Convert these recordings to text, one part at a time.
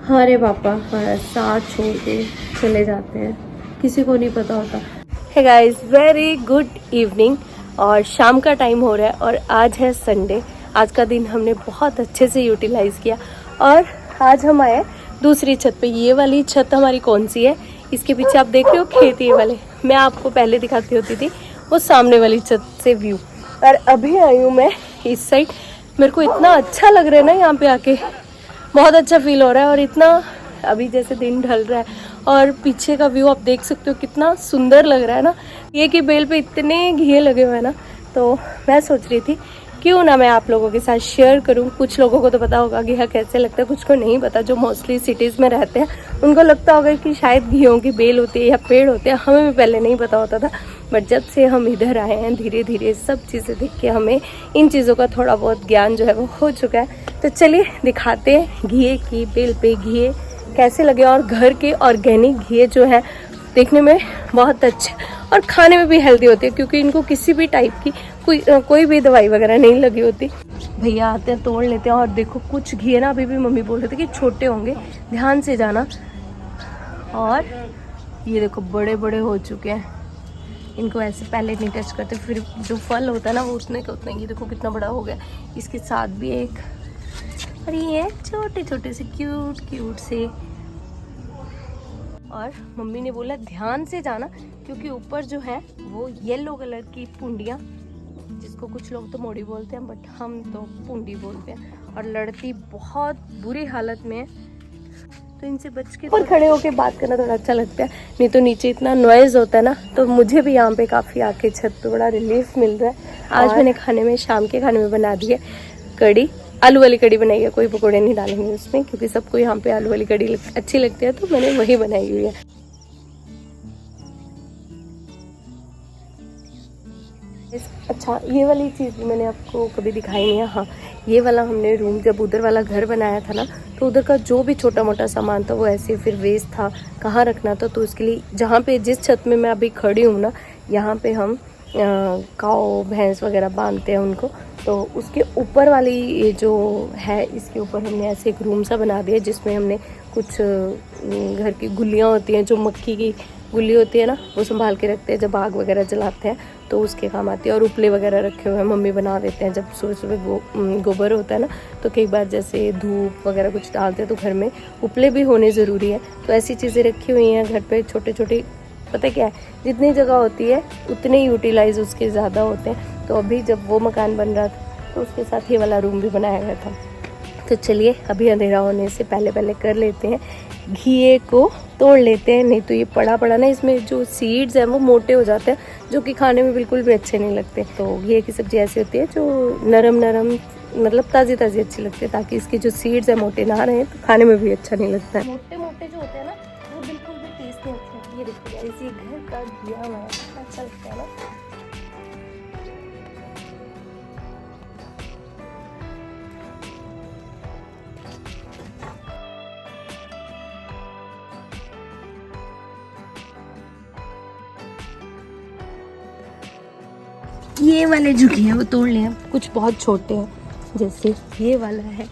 हमारे पापा हमारा साथ छोड़ के चले जाते हैं, किसी को नहीं पता होता। Hey guys, very good evening. और शाम का टाइम हो रहा है और आज है संडे। आज का दिन हमने बहुत अच्छे से यूटिलाइज़ किया और आज हम आए दूसरी छत पे। ये वाली छत हमारी कौन सी है, इसके पीछे आप देख रहे हो खेत, ये वाले मैं आपको पहले दिखाती होती थी वो सामने वाली छत से व्यू। और अभी आई हूँ मैं इस साइड। मेरे को इतना अच्छा लग रहा है ना यहाँ पे आके, बहुत अच्छा फील हो रहा है। और इतना अभी जैसे दिन ढल रहा है और पीछे का व्यू आप देख सकते हो कितना सुंदर लग रहा है ना। ये कि बेल पे इतने घिए लगे हुए हैं ना, तो मैं सोच रही थी क्यों ना मैं आप लोगों के साथ शेयर करूं। कुछ लोगों को तो पता होगा घिया कैसे लगता है, कुछ को नहीं पता। जो मोस्टली सिटीज़ में रहते हैं उनको लगता होगा कि शायद घियों की बेल होती है या पेड़ होते हैं। हमें भी पहले नहीं पता होता था, बट जब से हम इधर आए हैं धीरे धीरे सब चीज़ें देख के हमें इन चीज़ों का थोड़ा बहुत ज्ञान जो है वो हो चुका है। तो चलिए दिखाते हैं घिए की बेल पे घिए कैसे लगे। और घर के ऑर्गेनिक घिए जो है देखने में बहुत अच्छे और खाने में भी हेल्दी होती है, क्योंकि इनको किसी भी टाइप की कोई भी दवाई वगैरह नहीं लगी होती। भैया आते हैं, तोड़ लेते हैं। और देखो कुछ घिए ना अभी भी मम्मी बोल रहे थे कि छोटे होंगे, ध्यान से जाना। और ये देखो बड़े बड़े हो चुके हैं, इनको ऐसे पहले नहीं टच करते, फिर जो फल होता है ना वो उतने का उतना। ये देखो कितना बड़ा हो गया, इसके साथ भी एक। और ये छोटे छोटे से क्यूट से। और मम्मी ने बोला ध्यान से जाना, क्योंकि ऊपर जो है वो येलो कलर की पूंडियाँ, जिसको कुछ लोग तो मोड़ी बोलते हैं बट हम तो पूंडी बोलते हैं, और लड़ती बहुत बुरी हालत में है। तो इनसे बच के ऊपर खड़े होके बात करना थोड़ा अच्छा लगता है, नहीं तो नीचे इतना नॉइज़ होता है ना। तो मुझे भी यहाँ पे काफ़ी आके छत पे बड़ा रिलीफ मिल रहा है। आज मैंने खाने में, शाम के खाने में बना दी है कड़ी, आलू वाली कड़ी बनाई है। कोई पकौड़े नहीं डालेंगे उसमें, क्योंकि सबको यहाँ पे आलू वाली कड़ी अच्छी लगती है, तो मैंने वही बनाई हुई है। अच्छा, ये वाली चीज़ भी मैंने आपको कभी दिखाई नहीं है। हाँ, ये वाला हमने रूम जब उधर वाला घर बनाया था ना, तो उधर का जो भी छोटा मोटा सामान था वो ऐसे फिर वेस्ट था, कहाँ रखना था। तो उसके लिए जहाँ पे जिस छत में मैं अभी खड़ी हूँ ना, यहाँ पे हम काऊ भैंस वगैरह बांधते हैं उनको। तो उसके ऊपर वाली ये जो है, इसके ऊपर हमने ऐसे एक रूम सा बना दिया, जिसमें हमने कुछ घर की गुल्लियाँ होती हैं, जो मक्खी की गुल्ली होती है ना, वो संभाल के रखते हैं। जब आग वगैरह जलाते हैं तो उसके काम आती है। और उपले वगैरह रखे हुए हैं, मम्मी बना देते हैं। जब सुबह सुबह गोबर होता है ना, तो कई बार जैसे धूप वगैरह कुछ डालते हैं तो घर में उपले भी होने ज़रूरी है। तो ऐसी चीज़ें रखी हुई हैं घर पे, छोटे छोटे। पता क्या है, जितनी जगह होती है उतने यूटिलाइज उसके ज़्यादा होते हैं। तो अभी जब वो मकान बन रहा था तो उसके साथ ये वाला रूम भी बनाया गया था। तो चलिए अभी अंधेरा होने से पहले कर लेते हैं, घिए को तोड़ लेते हैं। नहीं तो ये पड़ा पड़ा ना, इसमें जो सीड्स हैं वो मोटे हो जाते हैं, जो कि खाने में बिल्कुल भी अच्छे नहीं लगते। तो घिए की सब्जी ऐसी होती है जो नरम नरम, मतलब ताज़ी ताज़ी अच्छी लगती है, ताकि इसके जो सीड्स हैं मोटे ना रहे, तो खाने में भी अच्छा नहीं लगता है। मोटे मोटे जो होते हैं ना वो बिल्कुल भी टेस्ट नहीं होते। ये देखिए इसी घर का घिया हुआ है, अच्छा लगता है ना। ये वाले जो घी है वो तोड़ लिए हैं, कुछ बहुत छोटे हैं, जैसे ये वाला है,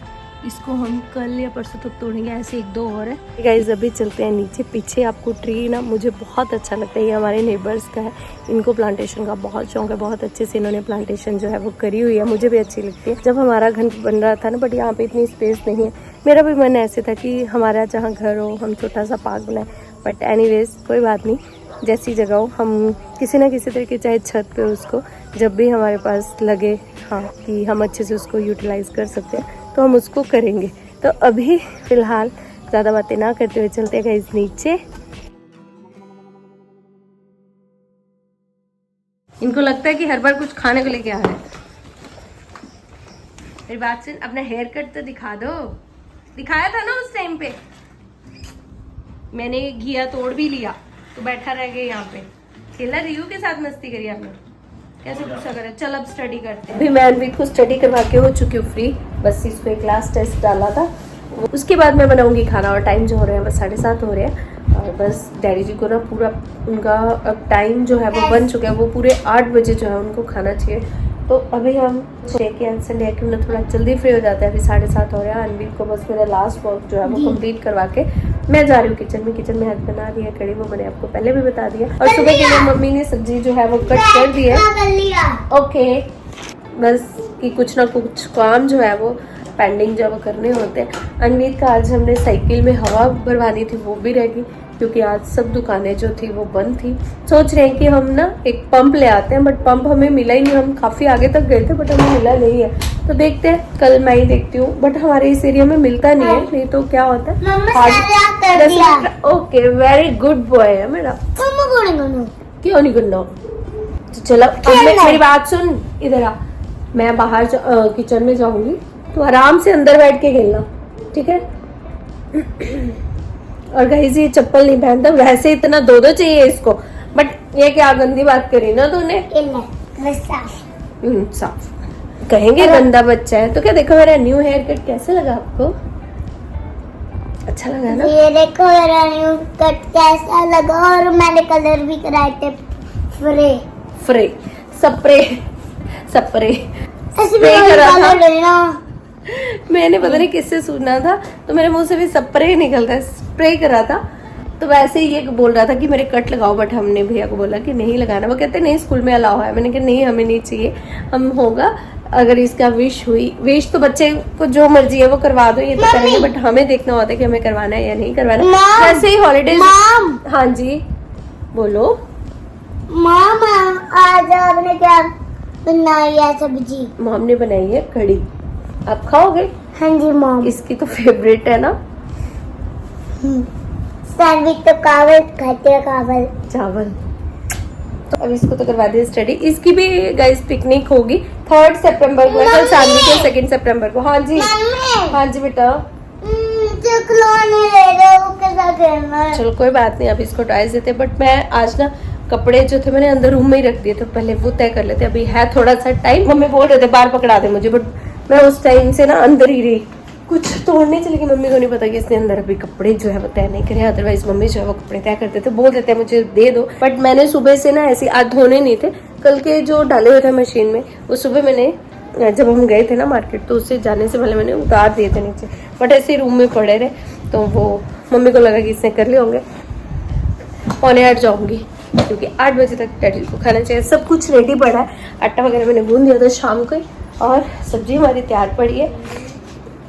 इसको हम कल या परसों तक तोड़ेंगे। ऐसे एक दो और है। गाइस अभी चलते हैं नीचे। पीछे आपको ट्री ना मुझे बहुत अच्छा लगता है, ये हमारे नेबर्स का है। इनको प्लांटेशन का बहुत शौक है, बहुत अच्छे से इन्होंने प्लांटेशन जो है वो करी हुई है, मुझे भी अच्छी लगती है। जब हमारा घर बन रहा था ना, बट यहाँ पे इतनी स्पेस नहीं है, मेरा भी मन ऐसे था कि हमारा जहाँ घर हो हम छोटा सा पार्क बनाए। बट एनीवेज कोई बात नहीं, जैसी जगह हो हम किसी ना किसी तरीके, चाहे छत पे उसको जब भी हमारे पास लगे हाँ कि हम अच्छे से उसको यूटिलाइज कर सकते हैं तो हम उसको करेंगे। तो अभी फ़िलहाल ज़्यादा बातें ना करते हुए चलते हैं गाइस नीचे। इनको लगता है कि हर बार कुछ खाने को लेके आ रहे हैं। मेरी बात सुन, अपना हेयर कट तो दिखा दो। दिखाया था ना उस टाइम पे, मैंने घिया तोड़ भी लिया तो बैठा रह गए यहाँ पे, खेला रियू के साथ मस्ती करी आपने, कैसे गुस्सा करे। चल अब स्टडी करते हैं। अभी मैं अनवीत को स्टडी करवा के हो चुकी हूँ फ्री, बस इसको एक लास्ट टेस्ट डाला था, उसके बाद मैं बनाऊंगी खाना। और टाइम जो हो रहे हैं बस 7:30 हो रहे हैं। और बस डैडी जी को ना पूरा उनका अब टाइम जो है वो बन चुका है, वो पूरे 8 बजे जो है उनको खाना चाहिए। तो अभी हम सोचे कि आज संडे क्यों ना थोड़ा जल्दी फ्री हो जाते हैं। अभी 7:30 हो रहा है। अनवीर को बस मेरा लास्ट वर्क जो है वो कंप्लीट करवा के मैं जा रही हूँ किचन में हेल्प बना रही है कड़ी, वो मैंने आपको पहले भी बता दिया। और सुबह के लिए मम्मी ने सब्जी जो है वो कट कर दी है। ओके, बस कि कुछ ना कुछ काम जो है वो पेंडिंग जो वो करने होते हैं। अनवीर का आज हमने साइकिल में हवा भरवानी थी, वो भी रह गई क्योंकि आज सब दुकानें जो थी वो बंद थी। सोच रहे हैं कि हम ना एक पंप ले आते हैं, बट पंप हमें मिला ही नहीं। हम काफ़ी आगे तक गए थे बट हमें मिला नहीं है, तो देखते हैं, कल मैं ही देखती हूँ। बट हमारे इस एरिया में मिलता नहीं है, नहीं तो क्या होता है। ओके, वेरी गुड बॉय है मेरा। क्यों नहीं करना? तो चलो मेरी बात सुन, इधर आ। मैं बाहर किचन में जाऊंगी, तो आराम से अंदर बैठ के खेलना, ठीक है? और गाइस ये चप्पल नहीं पहनता, वैसे इतना दो चाहिए इसको, बट ये क्या गंदी बात करी ना तूने। साफ कहेंगे गंदा बच्चा है तो क्या। देखो मेरा न्यू हेयर कट कैसा लगा आपको? अच्छा लगा ना? ये देखो मेरा न्यू कट कैसा लगा, और मैंने कलर भी कराए थे। स्प्रे करा था मैंने, पता नहीं किससे सुना था, तो मेरे मुंह से भी स्प्रे निकलता है। स्प्रे करा था, तो वैसे ही ये बोल रहा था कि मेरे कट लगाओ, बट हमने भैया को बोला कि नहीं लगाना। वो कहते नहीं स्कूल में अलाउ है। मैंने कहा नहीं, हमें नहीं चाहिए, हम होगा अगर इसका विश तो बच्चे को जो मर्जी है वो करवा दो, ये तो करेंगे, बट हमें देखना होता है कि हमें करवाना है या नहीं करवाना। वैसे ही हॉलीडेज। हाँ जी बोलो। मामा आज आपने क्या बनाई है सब्जी? मॉम ने बनाई है कड़ी, आप खाओगे? हाँ जी मॉम। इसकी तो फेवरेट है ना। सैंडविच तो खाते हैं चावल। तो अब इसको तो करवा दी स्टडी। इसकी भी गाइस पिकनिक होगी 3 सितंबर को, कल सानवी के 2 सितंबर को। हाँ जी हाँ जी बेटा। चलो कोई बात नहीं, अब इसको टॉयज देते। बट मैं आज ना कपड़े जो थे मैंने अंदर रूम में ही रख दिए थे, पहले वो तय कर लेते। अभी है थोड़ा सा टाइम। मम्मी बोल रहे थे बाहर पकड़ा दे मुझे, बट मैं उस टाइम से ना अंदर ही रही। कुछ तोड़ने चली गई, मम्मी को नहीं पता कि इसने अंदर अभी कपड़े जो है वो तय नहीं करे। अदरवाइज मम्मी जो है वो कपड़े तय करते थे, बोल देते हैं मुझे दे दो। बट मैंने सुबह से ना ऐसे आज धोने नहीं थे, कल के जो डाले हुए थे मशीन में, वो सुबह मैंने जब हम गए थे ना मार्केट, तो उससे जाने से पहले मैंने उतार दिए थे नीचे। बट ऐसे रूम में पड़े रहे, तो वो मम्मी को लगा कि इसने कर लिए होंगे। 7:45 जाऊंगी क्योंकि 8 बजे तक डैडी को खाना चाहिए। सब कुछ रेडी पड़ा है, आटा वगैरह मैंने गूंद दिया था शाम को ही, और सब्जी हमारी तैयार पड़ी है।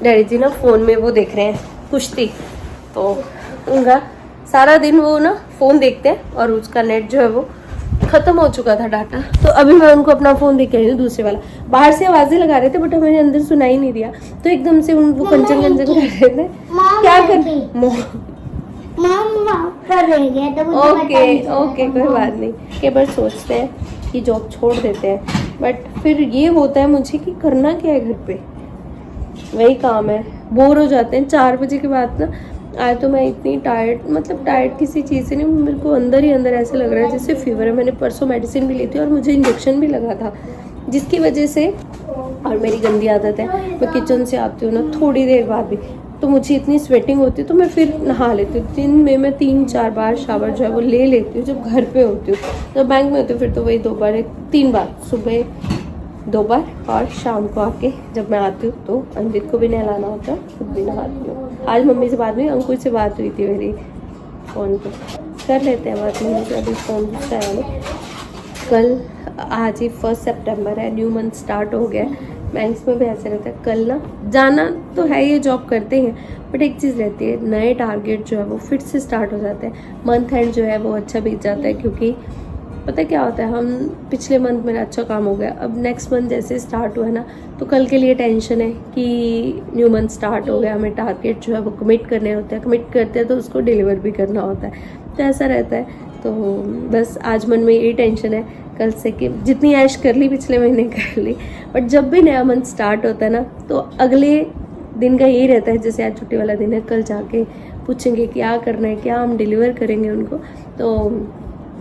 डैडी जी ना फ़ोन में वो देख रहे हैं कुश्ती, तो उनका सारा दिन वो ना फ़ोन देखते हैं, और उसका नेट जो है वो ख़त्म हो चुका था डाटा। तो अभी मैं उनको अपना फ़ोन देख के आई हूँ, दूसरे वाला। बाहर से आवाज़ें लगा रहे थे बट हमें अंदर सुनाई नहीं दिया, तो एकदम से उनको कंचन कर रहे थे। क्या ओके कोई बात नहीं। कई बार सोचते हैं कि जॉब छोड़ देते हैं, बट फिर ये होता है मुझे कि करना क्या है घर पे, वही काम है, बोर हो जाते हैं 4 बजे के बाद ना। आज तो मैं इतनी टायर्ड, मतलब टायर्ड किसी चीज़ से नहीं, मेरे को अंदर ही अंदर ऐसे लग रहा है जैसे फीवर है। मैंने परसों मेडिसिन भी ली थी और मुझे इंजेक्शन भी लगा था, जिसकी वजह से, और मेरी गंदी आदत है, मैं किचन से आती हूँ ना थोड़ी देर बाद भी, तो मुझे इतनी स्वेटिंग होती है, तो मैं फिर नहा लेती हूँ। दिन में मैं 3-4 बार शावर जो है वो ले लेती हूँ जब घर पे होती हूँ। जब बैंक में होती हूँ फिर तो वही 2 बार 3 बार, सुबह 2 बार और शाम को आके जब मैं आती हूँ तो अंजित को भी नहलाना होता है, खुद भी नहाती हूँ। आज मम्मी से बात हुई, अंकुल से बात हुई थी मेरी फ़ोन पे, कर लेते हैं बात। मम्मी से अभी फ़ोन पूछा है कल, आज ही 1 सितंबर है, न्यू मंथ स्टार्ट हो गया है। बैंक्स में भी ऐसे रहता है, कल ना जाना तो है, ये जॉब करते हैं, बट एक चीज़ रहती है, नए टारगेट जो है वो फिर से स्टार्ट हो जाते हैं। मंथ एंड जो है वो अच्छा बीत जाता है, क्योंकि पता क्या होता है, हम पिछले मंथ मेरा अच्छा काम हो गया, अब नेक्स्ट मंथ जैसे स्टार्ट हुआ ना, तो कल के लिए टेंशन है कि न्यू मंथ स्टार्ट हो गया, हमें टारगेट जो है वो कमिट करने होते हैं, कमिट करते हैं तो उसको डिलीवर भी करना होता है, तो ऐसा रहता है। तो बस आज मन में यही टेंशन है कल से कि जितनी ऐश कर ली पिछले महीने कर ली, बट जब भी नया मंथ स्टार्ट होता है ना, तो अगले दिन का यही रहता है, जैसे आज छुट्टी वाला दिन है, कल जाके पूछेंगे क्या करना है, क्या हम डिलीवर करेंगे उनको। तो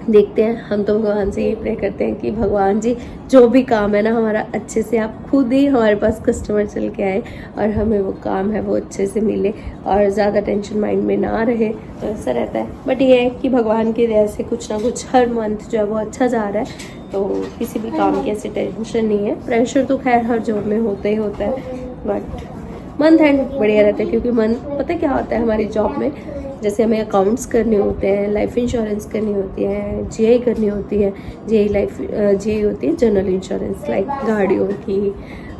देखते हैं। हम तो भगवान से ये प्रे करते हैं कि भगवान जी जो भी काम है ना हमारा, अच्छे से आप खुद ही हमारे पास कस्टमर चल के आए और हमें वो काम है वो अच्छे से मिले और ज़्यादा टेंशन माइंड में ना रहे, तो ऐसा रहता है। बट ये है कि भगवान की दया से कुछ ना कुछ हर मंथ जो है वो अच्छा जा रहा है, तो किसी भी काम की ऐसी टेंशन नहीं है। प्रेशर तो खैर हर जॉब में होता ही होता है, बट मंथ एंड बढ़िया रहता है, क्योंकि मंथ पता क्या होता है हमारी जॉब में, जैसे हमें अकाउंट्स करने होते हैं, लाइफ इंश्योरेंस करनी होती है, जीआई करनी होती है। जीआई होती है जनरल इंश्योरेंस, लाइक गाड़ियों की,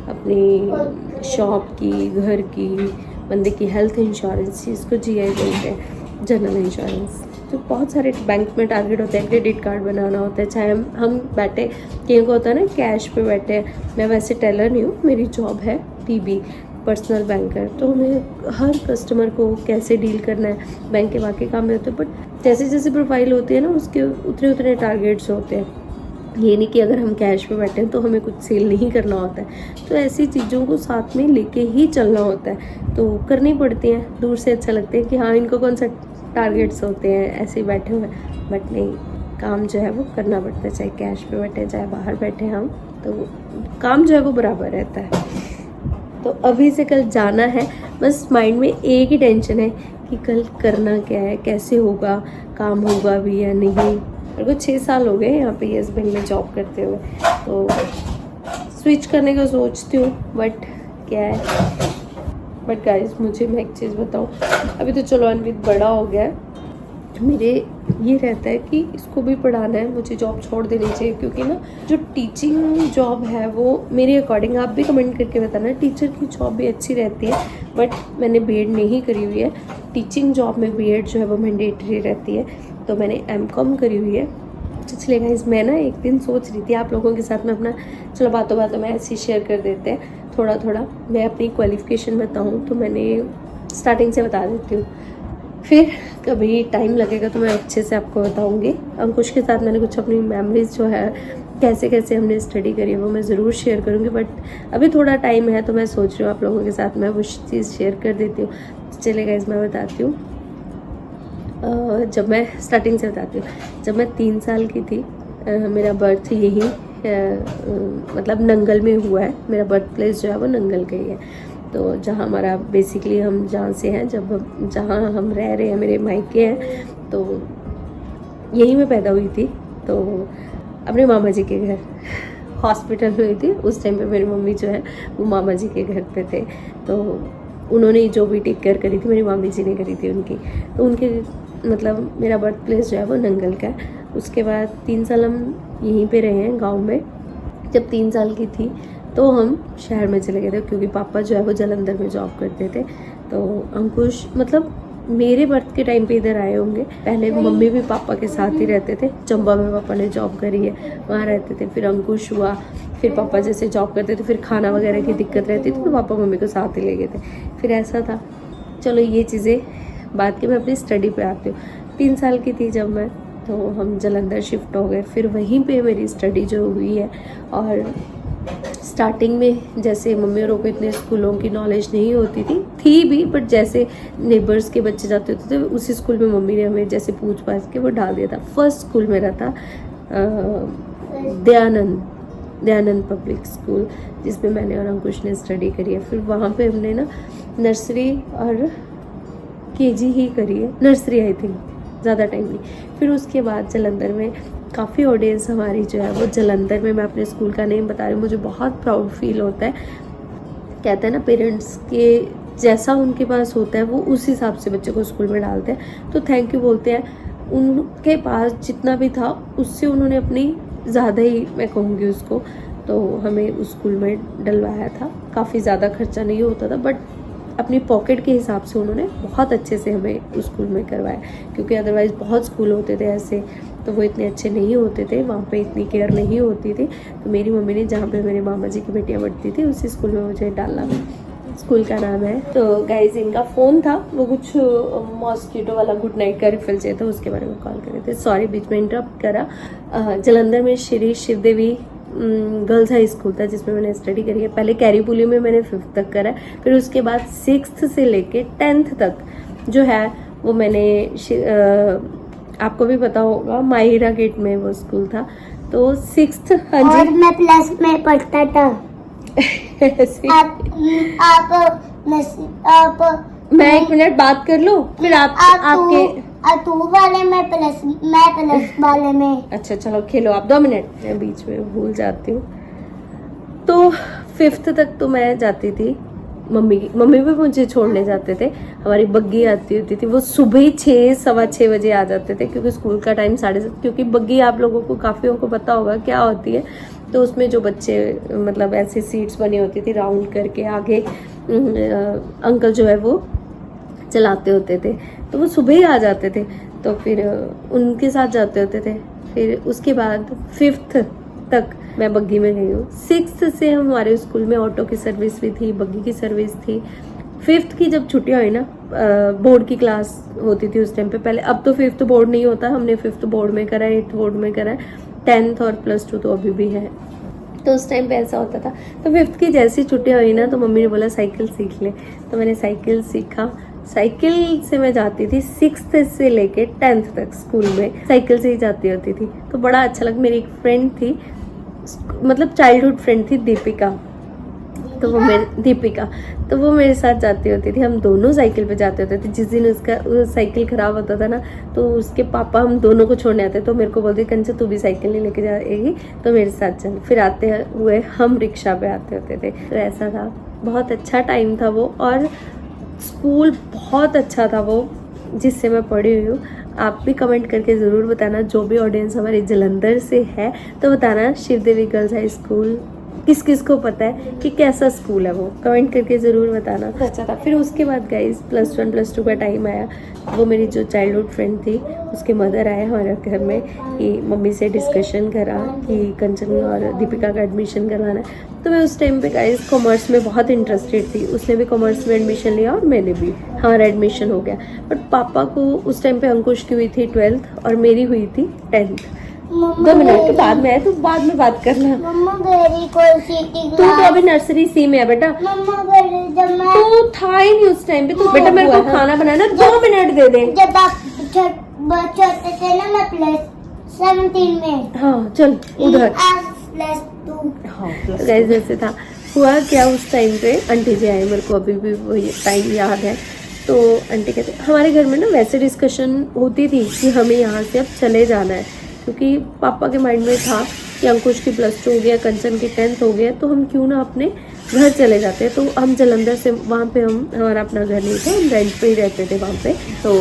अपनी शॉप की, घर की, बंदे की हेल्थ इंश्योरेंस, इसको जीआई बोलते हैं, जनरल इंश्योरेंस। तो बहुत सारे बैंक में टारगेट होते हैं, क्रेडिट कार्ड बनाना होता है, चाहे हम बैठे, कहीं को होता है ना कैश पे बैठे हैं। मैं वैसे टेलर नहीं हूँ, मेरी जॉब है पीबी, पर्सनल बैंकर, तो हमें हर कस्टमर को कैसे डील करना है, बैंक के बाकी काम में होते हैं, बट जैसे जैसे प्रोफाइल होती है ना उसके उतने उतने टारगेट्स होते हैं। ये नहीं कि अगर हम कैश पे बैठे हैं तो हमें कुछ सेल नहीं करना होता है, तो ऐसी चीज़ों को साथ में लेके ही चलना होता है, तो करनी पड़ती हैं। दूर से अच्छा लगता है कि हाँ इनको कौन सा टारगेट्स होते हैं ऐसे ही बैठे हुए, बट नहीं, काम जो है वो करना पड़ता है, चाहे कैश पे बैठे चाहे बाहर बैठे हम, तो काम जो है वो बराबर रहता है। तो अभी से कल जाना है, बस माइंड में एक ही टेंशन है कि कल करना क्या है, कैसे होगा, काम होगा भी या नहीं। मेरे को 6 साल हो गए यहाँ पे येस बैंक में जॉब करते हुए, तो स्विच करने का सोचती हूँ, बट क्या है। बट गाइस मुझे मैं एक चीज़ बताऊँ, अभी तो चलो अनवित बड़ा हो गया है, मेरे ये रहता है कि इसको भी पढ़ाना है, मुझे जॉब छोड़ देनी चाहिए, क्योंकि ना जो टीचिंग जॉब है वो मेरे अकॉर्डिंग, आप भी कमेंट करके बताना, टीचर की जॉब भी अच्छी रहती है, बट मैंने बीएड नहीं करी हुई है। टीचिंग जॉब में बीएड जो है वो मैंडेटरी रहती है, तो मैंने एमकॉम करी हुई है। चलिए गाइस, मैं ना एक दिन सोच रही थी आप लोगों के साथ में अपना, चलो बातों बातों में ऐसे शेयर कर देते हैं थोड़ा थोड़ा, मैं अपनी क्वालिफिकेशन बताऊँ तो मैंने स्टार्टिंग से बता देती हूँ, फिर कभी टाइम लगेगा तो मैं अच्छे से आपको बताऊंगी। अंकुश के साथ मैंने कुछ अपनी मेमोरीज जो है कैसे कैसे हमने स्टडी करी वो मैं ज़रूर शेयर करूंगी, बट अभी थोड़ा टाइम है तो मैं सोच रही हूँ आप लोगों के साथ मैं वो चीज़ शेयर कर देती हूँ। चलिए गाइस मैं बताती हूँ, जब मैं स्टार्टिंग से बताती हूँ। जब मैं 3 साल की थी, मेरा बर्थ यही मतलब नंगल में हुआ है, मेरा बर्थ प्लेस जो है वो नंगल का ही है, तो जहाँ हमारा बेसिकली हम जहाँ से हैं, जहाँ हम रह रहे हैं मेरे मायके हैं, तो यहीं में पैदा हुई थी। तो अपने मामा जी के घर, हॉस्पिटल में हुई थी उस टाइम पे, मेरी मम्मी जो है वो मामा जी के घर पे थे, तो उन्होंने जो भी टेक केयर करी थी मेरी मामी जी ने करी थी उनकी, तो उनके मतलब मेरा बर्थ प्लेस जो है वो नंगल का है। उसके बाद 3 साल हम यहीं पे रहे हैं गाँव में। जब 3 साल की थी तो हम शहर में चले गए थे, क्योंकि पापा जो है वो जालंधर में जॉब करते थे, तो अंकुश मतलब मेरे बर्थ के टाइम पे इधर आए होंगे। पहले मम्मी भी पापा के साथ ही रहते थे, चंबा में पापा ने जॉब करी है, वहाँ रहते थे। फिर अंकुश हुआ, फिर पापा जैसे जॉब करते थे, फिर खाना वगैरह की दिक्कत रहती थी तो पापा मम्मी को साथ ही ले गए थे, फिर ऐसा था। चलो ये चीज़ें बाद की, मैं अपनी स्टडी पे आती हूँ। 3 साल की थी जब मैं, तो हम जालंधर शिफ्ट हो गए, फिर वहीं पे मेरी स्टडी जो हुई है। और स्टार्टिंग में जैसे मम्मी औरों को इतने स्कूलों की नॉलेज नहीं होती थी भी, बट जैसे नेबर्स के बच्चे जाते होते थे उसी स्कूल में मम्मी ने हमें जैसे पूछ पाछ के वो डाल दिया था। फर्स्ट स्कूल मेरा था दयानंद पब्लिक स्कूल, जिसमें मैंने और अंकुश ने स्टडी करी है। फिर वहाँ पे हमने ना नर्सरी और केजी ही करी है, नर्सरी आई थिंक, ज़्यादा टाइम नहीं। फिर उसके बाद जालंधर में काफ़ी ऑडियंस हमारी जो है वो जालंधर में, मैं अपने स्कूल का नेम बता रही हूँ, मुझे बहुत प्राउड फील होता है। कहते हैं ना पेरेंट्स के जैसा उनके पास होता है वो उस हिसाब से बच्चे को स्कूल में डालते हैं, तो थैंक यू बोलते हैं। उनके पास जितना भी था उससे उन्होंने अपनी ज़्यादा ही, मैं कहूँगी उसको, तो हमें उस स्कूल में डलवाया था। काफ़ी ज़्यादा खर्चा नहीं होता था, बट अपनी पॉकेट के हिसाब से उन्होंने बहुत अच्छे से हमें उस स्कूल में करवाया, क्योंकि अदरवाइज़ बहुत स्कूल होते थे ऐसे, तो वो इतने अच्छे नहीं होते थे, वहाँ पे इतनी केयर नहीं होती थी। तो मेरी मम्मी ने जहाँ पे मेरे मामा जी की बेटियाँ पढ़ती थी उसी स्कूल में मुझे डाला। स्कूल का नाम है, तो गाइज इनका फ़ोन था, वो कुछ मॉस्किटो वाला गुड नाइट का रिफिल चाहिए था, उसके बारे में कॉल करे थे। सॉरी बीच में इंटरप्ट करा। जालंधर में Shri Shivdevi girls high school था जिसमें मैंने स्टडी करी है। पहले कैरीपुली में मैंने 5th तक करा, फिर उसके बाद 6th से लेके 10th तक जो है वो मैंने आपको भी पता होगा माहिरा गेट में वो स्कूल था। तो 6th, हाँ और जी मैं प्लस में पढ़ता था। आप मैं 1 मिनट बात कर लूं, फिर आपके तू वाले में प्लस, मैं प्लस वाले में। अच्छा चलो खेलो आप 2 मिनट, मैं बीच में भूल जाती हूँ। तो 5th तक तो मैं जाती थी, मम्मी भी मुझे छोड़ने जाते थे। हमारी बग्गी आती होती थी, वो सुबह ही 6-6:15 बजे आ जाते थे, क्योंकि स्कूल का टाइम 7:30, क्योंकि बग्गी आप लोगों को काफ़ियों को पता होगा क्या होती है। तो उसमें जो बच्चे मतलब ऐसी सीट्स बनी होती थी राउंड करके, आगे अंकल जो है वो चलाते होते थे, तो वो सुबह ही आ जाते थे। तो फिर उनके साथ जाते होते थे। फिर उसके बाद 5th तक मैं बग्गी में गई हूँ। 6th से हमारे स्कूल में ऑटो की सर्विस भी थी, बग्गी की सर्विस थी। 5th की जब छुट्टियां हुई ना, बोर्ड की क्लास होती थी उस टाइम पे, पहले, अब तो 5th बोर्ड नहीं होता, हमने 5th बोर्ड में करा है, 8th बोर्ड में करा है, 10th और +2 तो अभी भी है। तो उस टाइम पे ऐसा होता था। तो 5th की जैसी छुट्टियां हुई ना, तो मम्मी ने बोला साइकिल सीख ले, तो मैंने साइकिल सीखा। साइकिल से मैं जाती थी 6th से लेके 10th तक स्कूल में साइकिल से ही जाती होती थी। तो बड़ा अच्छा लगा। मेरी एक फ्रेंड थी, मतलब चाइल्डहुड फ्रेंड थी, दीपिका, तो वो मेरे साथ जाती होती थी। हम दोनों साइकिल पे जाते होते थे। जिस दिन उसका साइकिल खराब होता था ना, तो उसके पापा हम दोनों को छोड़ने आते, तो मेरे को बोलते कंचन तू भी साइकिल नहीं लेके जाएगी तो मेरे साथ चल। फिर आते हुए हम रिक्शा पे आते होते थे। तो ऐसा था, बहुत अच्छा टाइम था वो। और स्कूल बहुत अच्छा था वो, जिससे मैं पढ़ी हुई हूँ। आप भी कमेंट करके ज़रूर बताना, जो भी ऑडियंस हमारे जलंधर से है, तो बताना शिव देवी गर्ल्स हाई स्कूल किस किस को पता है कि कैसा स्कूल है वो, कमेंट करके ज़रूर बताना। अच्छा था। फिर उसके बाद गाइस +1 +2 का टाइम आया। वो मेरी जो चाइल्डहुड फ्रेंड थी, उसके मदर आए हमारे घर में कि मम्मी से डिस्कशन करा कि कंचन और दीपिका का एडमिशन करवाना है। तो मैं उस टाइम पे गाइस कॉमर्स में बहुत इंटरेस्टेड थी। उसने भी कॉमर्स में एडमिशन लिया और मैंने भी, हमारा एडमिशन हो गया। बट पापा को उस टाइम पे अंकुश की हुई थी 12th और मेरी हुई थी 10th। 2 मिनट के बाद में आए, तो बाद में बात करना। तू तो अभी नर्सरी सी में है बेटा, तो था ही नहीं उस टाइम पे। तो बेटा मेरे को खाना बनाना 2 मिनट दे दे। जब आप छोटे थे ना, मैं +17 में। हाँ चल उधर। +2। हाँ गाइस जैसे था, हुआ क्या उस टाइम पे आंटी जी आए, मेरे को अभी भी वो टाइम याद है। तो आंटी कहते, हमारे घर में ना वैसे डिस्कशन होती थी कि हमें यहाँ से अब चले जाना है, क्योंकि पापा के माइंड में था कि अंकुश की +2 हो गया, कंचन की 10th हो गया, तो हम क्यों ना अपने घर चले जाते हैं। तो हम जलंधर से, वहाँ पे हमारा अपना घर नहीं था, हम रेंट पे ही रहते थे वहाँ पे। तो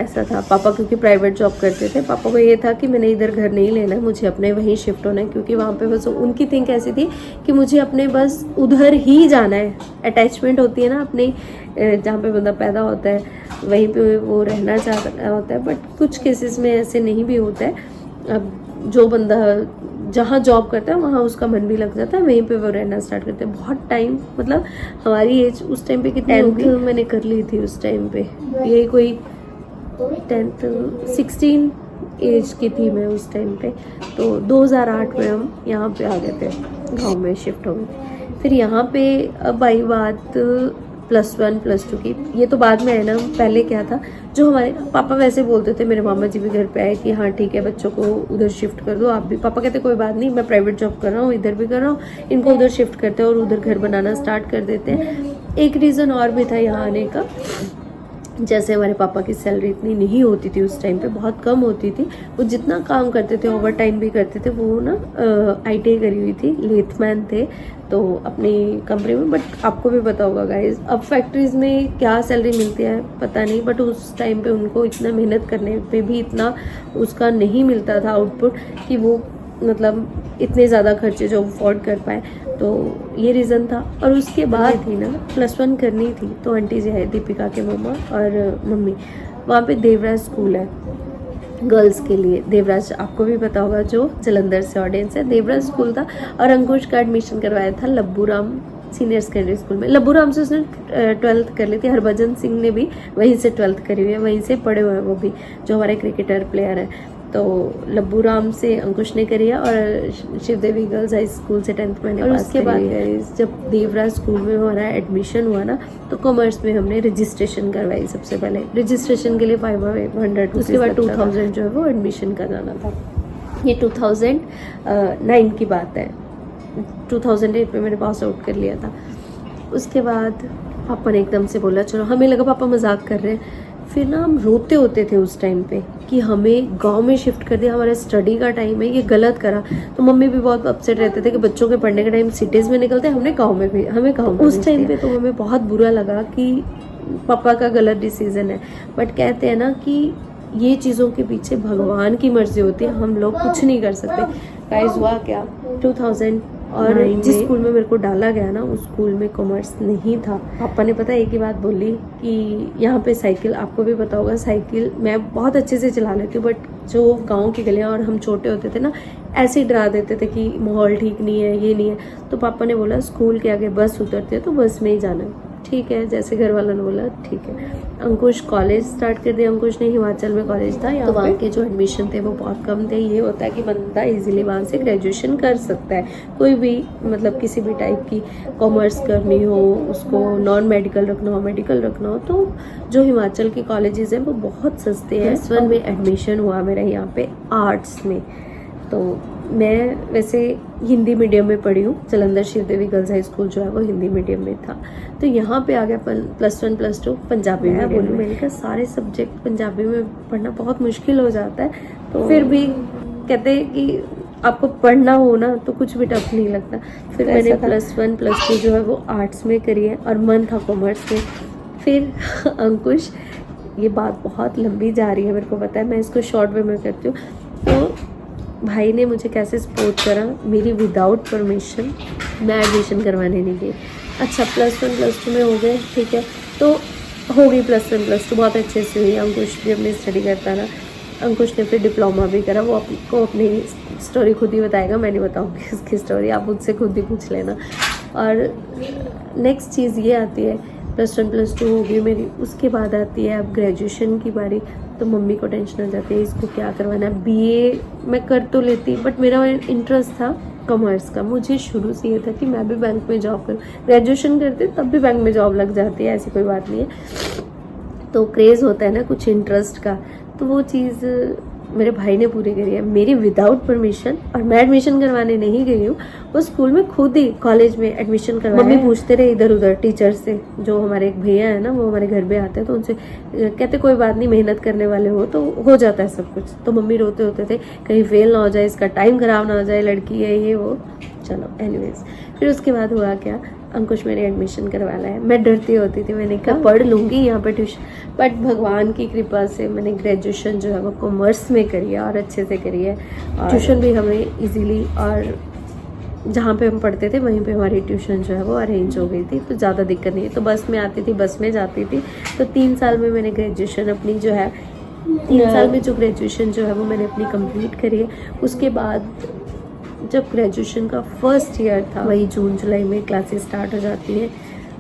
ऐसा था, पापा क्योंकि प्राइवेट जॉब करते थे, पापा को ये था कि मैंने इधर घर नहीं लेना है, मुझे अपने वहीं शिफ्ट होना है, क्योंकि वहाँ पे बस उनकी थिंक ऐसी थी कि मुझे अपने बस उधर ही जाना है। अटैचमेंट होती है ना अपनी, जहाँ पे बंदा पैदा होता है वहीं पे वो रहना चाहता होता है। बट कुछ केसेस में ऐसे नहीं भी होता है। अब जो बंदा जहाँ जॉब करता है वहाँ उसका मन भी लग जाता है, वहीं पे वो रहना स्टार्ट करते हैं। बहुत टाइम, मतलब हमारी एज उस टाइम पे कितनी होगी, मैंने कर ली थी उस टाइम पे, ये कोई 10th 16 एज की थी मैं उस टाइम पे। तो 2008 में हम यहाँ पे आ गए थे, गांव में शिफ्ट हो गए। फिर यहाँ पे अब आई बात +1 +2 की। ये तो बाद में है ना, पहले क्या था, जो हमारे पापा वैसे बोलते थे, मेरे मामा जी भी घर पे आए कि हाँ ठीक है बच्चों को उधर शिफ्ट कर दो, आप भी। पापा कहते कोई बात नहीं, मैं प्राइवेट जॉब कर रहा हूँ, इधर भी कर रहा हूँ, इनको उधर शिफ्ट करते हैं और उधर घर बनाना स्टार्ट कर देते हैं। एक रीज़न और भी था यहाँ आने का, जैसे हमारे पापा की सैलरी इतनी नहीं होती थी उस टाइम पे, बहुत कम होती थी। वो जितना काम करते थे, ओवर टाइम भी करते थे। वो ना ITI करी हुई थी, लेथमैन थे तो अपनी कंपनी में। बट आपको भी पता होगा गाइज, अब फैक्ट्रीज में क्या सैलरी मिलती है पता नहीं, बट उस टाइम पे उनको इतना मेहनत करने पे भी इतना उसका नहीं मिलता था आउटपुट कि वो मतलब इतने ज़्यादा खर्चे जो अफोर्ड कर पाए। तो ये रीज़न था। और उसके बाद थी ना +1 करनी थी, तो आंटी जी है, दीपिका के मम्मा और मम्मी, वहाँ पे देवराज स्कूल है गर्ल्स के लिए। देवराज आपको भी पता होगा, जो जलंधर से ऑडियंस है, देवराज स्कूल था। और अंकुश का एडमिशन करवाया था लब्बूराम सीनियर सेकेंडरी स्कूल में। लब्बूराम से उसने 12th कर ली थी। हरभजन सिंह ने भी वहीं से 12th करी हुई है, वहीं से पढ़े हुए हैं वो भी, जो हमारे क्रिकेटर प्लेयर है। तो लब्बू राम से अंकुश ने करी है और शिव देवी गर्ल्स हाई स्कूल से 10th मैंने पास उसके बाद जब देवराज स्कूल में हमारा एडमिशन हुआ ना तो कॉमर्स में हमने रजिस्ट्रेशन करवाई। सबसे पहले रजिस्ट्रेशन के लिए 500, उसके बाद 2000 जो है वो एडमिशन कराना था। ये 2009 की बात है, 2008 में मैंने पास आउट कर लिया था। उसके बाद पापा ने एकदम से बोला चलो, हमें लगा पापा मजाक कर रहे हैं। फिर ना हम रोते होते थे उस टाइम पे कि हमें गांव में शिफ्ट कर दिया, हमारा स्टडी का टाइम है, ये गलत करा। तो मम्मी भी बहुत अपसेट रहते थे कि बच्चों के पढ़ने का टाइम सिटीज़ में निकलते हैं, हमने गाँव में भी हमें गाँव में उस टाइम पे तो हमें बहुत बुरा लगा कि पापा का गलत डिसीजन है। बट कहते हैं ना कि ये चीज़ों के पीछे भगवान की मर्जी होती है, हम लोग कुछ नहीं कर सकते। गाइस हुआ क्या, 2000 और जिस स्कूल में मेरे को डाला गया ना उस स्कूल में कॉमर्स नहीं था। पापा ने पता एक ही बात बोली कि यहाँ पे साइकिल, आपको भी पता होगा साइकिल मैं बहुत अच्छे से चला लेती हूँ, बट जो गांव की गलियाँ और हम छोटे होते थे ना ऐसे ही डरा देते थे कि माहौल ठीक नहीं है, ये नहीं है। तो पापा ने बोला स्कूल के आगे बस उतरती है तो बस में ही जाना है। ठीक है, जैसे घर वालों ने बोला ठीक है। अंकुश कॉलेज स्टार्ट कर दिया। अंकुश ने हिमाचल में कॉलेज था, तो वहाँ के जो एडमिशन थे वो बहुत कम थे। ये होता है कि बंदा इजीली वहाँ से ग्रेजुएशन कर सकता है, कोई भी मतलब किसी भी टाइप की कॉमर्स करनी हो, उसको नॉन मेडिकल रखना हो, मेडिकल रखना हो, तो जो हिमाचल के कॉलेजेस हैं वो बहुत सस्ते हैं। +1 में एडमिशन हुआ मेरा यहाँ पे आर्ट्स में। तो मैं वैसे हिंदी मीडियम में पढ़ी हूँ, जलंधर शिव देवी गर्ल्स हाई स्कूल जो है वो हिंदी मीडियम में था। तो यहाँ पे आ गया +1 +2 पंजाबी में बोलूँ। मैंने कहा सारे सब्जेक्ट पंजाबी में पढ़ना बहुत मुश्किल हो जाता है, तो फिर भी कहते हैं कि आपको पढ़ना हो ना तो कुछ भी टफ नहीं लगता। फिर मैंने +1 +2 जो है वो आर्ट्स में करी है और मन था कॉमर्स में। फिर अंकुश, ये बात बहुत लंबी जा रही है मेरे को पता है, मैं इसको शॉर्ट वे में करती हूँ। तो भाई ने मुझे कैसे सपोर्ट करा, मेरी विदाउट परमिशन मैं एडमिशन करवाने नहीं गई। अच्छा +1 +2 में हो गए, ठीक है, तो हो गई +1 +2 बहुत अच्छे से हुई। अंकुश भी अपनी स्टडी करता ना, अंकुश ने फिर डिप्लोमा भी करा। वो आपको अपनी स्टोरी खुद ही बताएगा, मैं नहीं बताऊँगी उसकी स्टोरी, आप मुझसे खुद ही पूछ लेना। और नेक्स्ट चीज़ ये आती है, +1 +2 हो गई मेरी, उसके बाद आती है अब ग्रेजुएशन की बारी। तो मम्मी को टेंशन हो जाती है इसको क्या करवाना है। BA मैं कर तो लेती, बट मेरा इंटरेस्ट था कॉमर्स का। मुझे शुरू से ये था कि मैं भी बैंक में जॉब करूँ। ग्रेजुएशन करते तब भी बैंक में जॉब लग जाती है, ऐसी कोई बात नहीं है। तो क्रेज़ होता है ना कुछ इंटरेस्ट का, तो वो चीज़ मेरे भाई ने पूरी करी है मेरी विदाउट परमिशन। और मैं एडमिशन करवाने नहीं गई हूँ, वो स्कूल में खुद ही कॉलेज में एडमिशन करवाया। मम्मी पूछते रहे इधर उधर टीचर से, जो हमारे एक भैया है ना वो हमारे घर पे आते हैं, तो उनसे कहते कोई बात नहीं, मेहनत करने वाले हो जाता है सब कुछ। तो मम्मी रोते होते थे कहीं फेल ना हो जाए, इसका टाइम खराब ना हो जाए, लड़की है ये वो। चलो एनीवेज, फिर उसके बाद हुआ क्या, अंकुश मेरे एडमिशन करवाना है। मैं डरती होती थी, मैंने कहा पढ़ लूँगी यहाँ पे ट्यूशन, बट भगवान की कृपा से मैंने ग्रेजुएशन जो है वो कॉमर्स में करी है और अच्छे से करी है। ट्यूशन भी हमें इजीली, और जहाँ पे हम पढ़ते थे वहीं पे हमारी ट्यूशन जो है वो अरेंज हो गई थी, तो ज़्यादा दिक्कत नहीं है। तो बस में आती थी, बस में जाती थी। तो 3 साल में मैंने ग्रेजुएशन अपनी जो है 3 साल में जो ग्रेजुएशन जो है वो मैंने अपनी कंप्लीट करी है। उसके बाद जब ग्रेजुएशन का फर्स्ट ईयर था, वही जून जुलाई में क्लासेस स्टार्ट हो जाती हैं,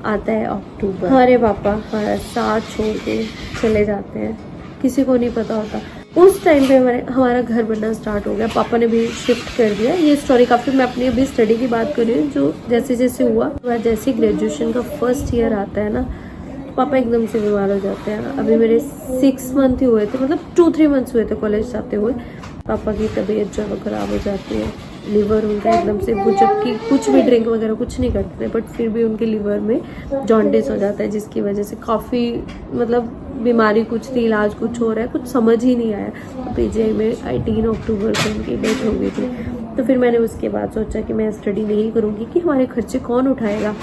आता है अक्टूबर। हमारे पापा हमारा साथ छोड़ के चले जाते हैं, किसी को नहीं पता होता। उस टाइम पे हमारा घर बनना स्टार्ट हो गया, पापा ने भी शिफ्ट कर दिया। ये स्टोरी काफ़ी, मैं अपनी अभी स्टडी की बात कर रही हूँ, जो जैसे जैसे हुआ। जैसे ग्रेजुएशन का फर्स्ट ईयर आता है ना, पापा एकदम से बीमार हो जाते हैं। अभी मेरे 6 मंथ ही हुए थे, मतलब 2-3 मंथ्स हुए थे कॉलेज जाते हुए। पापा की तबीयत जो है वो ख़राब हो जाती है, लीवर उनका एकदम से, वो जबकि कुछ भी ड्रिंक वगैरह कुछ नहीं करते थे, बट फिर भी उनके लीवर में जॉन्डिस हो जाता है, जिसकी वजह से काफ़ी मतलब बीमारी कुछ थी, इलाज कुछ हो रहा है, कुछ समझ ही नहीं आया। तो PGI में 18 अक्टूबर को उनकी डेथ हो गई थी। तो फिर मैंने उसके बाद सोचा कि मैं स्टडी नहीं करूँगी, कि हमारे खर्चे कौन उठाएगा।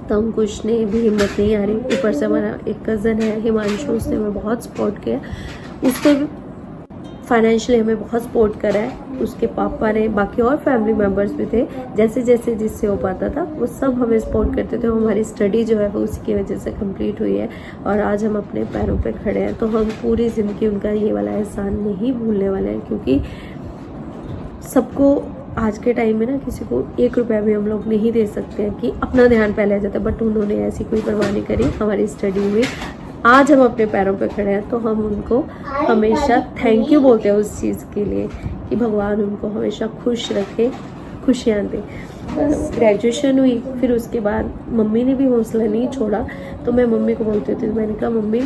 तो अंकुश ने भी हिम्मत नहीं आ रही, ऊपर से हमारा एक कज़न है हिमांशु, उसने हमें बहुत सपोर्ट किया, उसने फाइनेंशियली हमें बहुत सपोर्ट करा है। उसके पापा ने, बाकी और फैमिली मेम्बर्स भी थे, जैसे जैसे जिससे हो पाता था वो सब हमें सपोर्ट करते थे। हमारी स्टडी जो है वो उसी की वजह से कंप्लीट हुई है और आज हम अपने पैरों पे खड़े हैं। तो हम पूरी ज़िंदगी उनका ये वाला एहसान नहीं भूलने वाले हैं, क्योंकि सबको आज के टाइम में ना किसी को 1 रुपया भी हम लोग नहीं दे सकते हैं कि अपना ध्यान पहले आ जाता है, बट उन्होंने ऐसी कोई परवाह नहीं करी हमारी स्टडी में। आज हम अपने पैरों पे खड़े हैं तो हम उनको हमेशा थैंक यू बोलते हैं उस चीज़ के लिए कि भगवान उनको हमेशा खुश रखे, खुशियाँ दे। ग्रेजुएशन हुई, फिर उसके बाद मम्मी ने भी हौसला नहीं छोड़ा, तो मैं मम्मी को बोलती थी, मैंने कहा मम्मी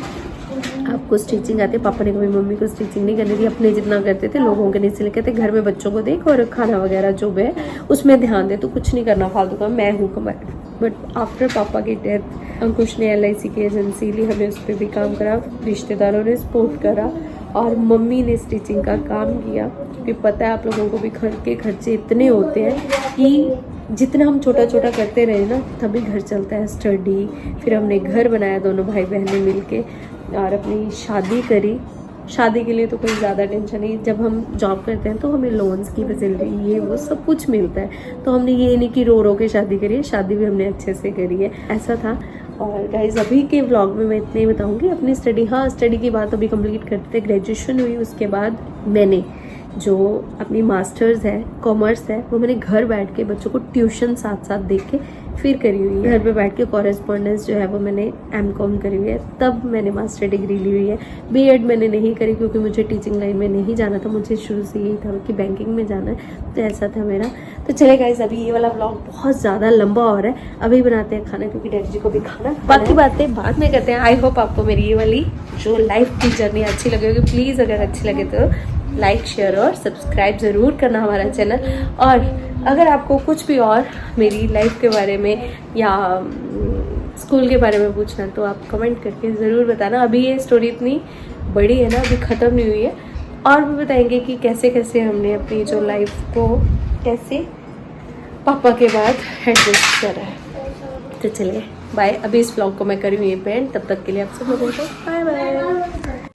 आपको स्टिचिंग आती है। पापा ने कभी मम्मी को स्टिचिंग नहीं करनी थी, अपने जितना करते थे लोगों के नहीं, इसलिए कहते घर में बच्चों को देख और खाना वगैरह जो भी है उसमें ध्यान दे, तो कुछ नहीं करना फालतू का, मैं हूँ कमाई। बट आफ्टर पापा की डेथ अंकुश ने LIC की एजेंसी ली, हमें उस पर भी काम करा, रिश्तेदारों ने सपोर्ट करा और मम्मी ने स्टिचिंग का काम किया, क्योंकि पता है आप लोगों को भी घर के खर्चे इतने होते हैं कि जितना हम छोटा छोटा करते रहे ना तभी घर चलता है। स्टडी, फिर हमने घर बनाया दोनों भाई बहन ने मिलके और अपनी शादी करी। शादी के लिए तो कोई ज़्यादा टेंशन नहीं, जब हम जॉब करते हैं तो हमें लोन्स की फैसिलिटी ये वो सब कुछ मिलता है, तो हमने ये नहीं कि रो रो के शादी करी है, शादी भी हमने अच्छे से करी है, ऐसा था। और गाइज अभी के व्लॉग में मैं इतने ही बताऊंगी अपनी स्टडी। हाँ, स्टडी की बात अभी कंप्लीट करते, ग्रेजुएशन हुई, उसके बाद मैंने जो अपनी मास्टर्स है, कॉमर्स है, वो मैंने घर बैठ के बच्चों को ट्यूशन साथ साथ देख के फिर करी हुई है। घर पे बैठ के कॉरेस्पॉन्डेंस जो है वो मैंने MCOM करी हुई है, तब मैंने मास्टर डिग्री ली हुई है। B.Ed मैंने नहीं करी क्योंकि मुझे टीचिंग लाइन में नहीं जाना था, मुझे शुरू से यही था कि बैंकिंग में जाना है, तो ऐसा था मेरा। तो चले गाइस, अभी ये वाला व्लॉग बहुत ज़्यादा लंबा हो रहा है, अभी बनाते हैं खाना क्योंकि डैडी जी को भी खाना, बाकी बातें बाद में करते हैं। आई होप आपको मेरी ये वाली जो लाइफ की जर्नी अच्छी लगी होगी। प्लीज़ अगर अच्छी लगे तो लाइक, शेयर और सब्सक्राइब ज़रूर करना हमारा चैनल। और अगर आपको कुछ भी और मेरी लाइफ के बारे में या स्कूल के बारे में पूछना तो आप कमेंट करके ज़रूर बताना। अभी ये स्टोरी इतनी बड़ी है ना, अभी ख़त्म नहीं हुई है, और भी बताएंगे कि कैसे कैसे हमने अपनी जो लाइफ को कैसे पापा के बाद एडजस्ट करा है। तो चलिए बाय, अभी इस व्लॉग को मैं करी हुई है पेंट, तब तक के लिए आप सब लोगों को बाय बाय।